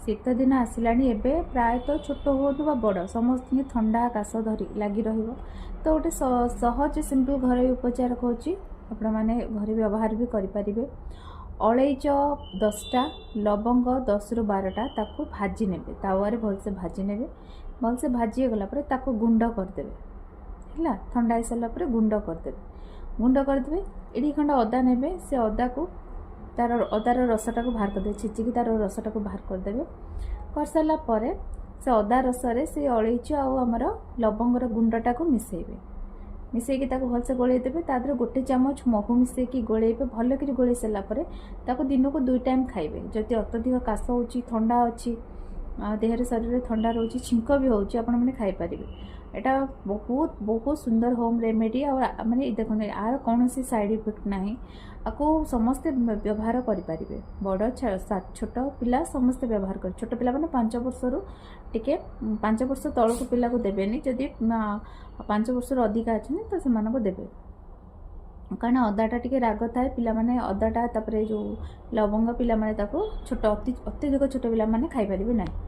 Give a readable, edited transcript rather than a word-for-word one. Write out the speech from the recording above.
शीत दिन आसलाणी एबे प्रायतः छोट हो बड़ समस्त थंडा काश धरी लगी रहिबो। तो गोटे सहज सिंपल घरोई उपचार कहूँ आपण मैंने घरे व्यवहार भी करें। अलैच 10टा लवंग 10 ରୁ 12टा ताको भाजी नेबे तावारे भलसे भाजी नेबे। भलसे भाजी गला पर ताको गुंड करदेबे है। ठंडा हो सारा पर गुंड करदेबे। एडी खंड अदा नेबे से अदा को तार अदार रसटा को बाहर करदे छिचिकी तार रसटा को बाहर करदेबे। कर सारा पर से अदा रसरे से अलैच आमर लवंगर गुंडटा को मिसेबे। मिसेकी ताको भलसे गोले देबे। तादर गोटे चामच महू मिसेकी गोलेबे। भल कि गोले सारा पर ताको दिन को 2 टाइम खाइबे। जदि अत्यधिक काश होची ठंडा अच्छी देहर शरीर ठंडा रोची छिंक भी होची आपण माने खाई परिबे। एटा बहुत बहुत सुंदर होम रेमेडी और माने देखो यार कौन सी साइड इफेक्ट नहीं। आपको समस्ते व्यवहार करें बड़ छोट पिला समस्ते व्यवहार कर। छोट पिला माने 5 वर्ष रु टिके 5 वर्ष तलक पिला को देबेनी। जदि 5 वर्ष अधिका अच्छे तो से मानको देबे। कारण अदाटा टिके राग थाए पिला माने अदाटा तापरे जो लवंग पिला माने ताको छोट अत्यधिक छोट पिला माने खाई परिबे नहीं।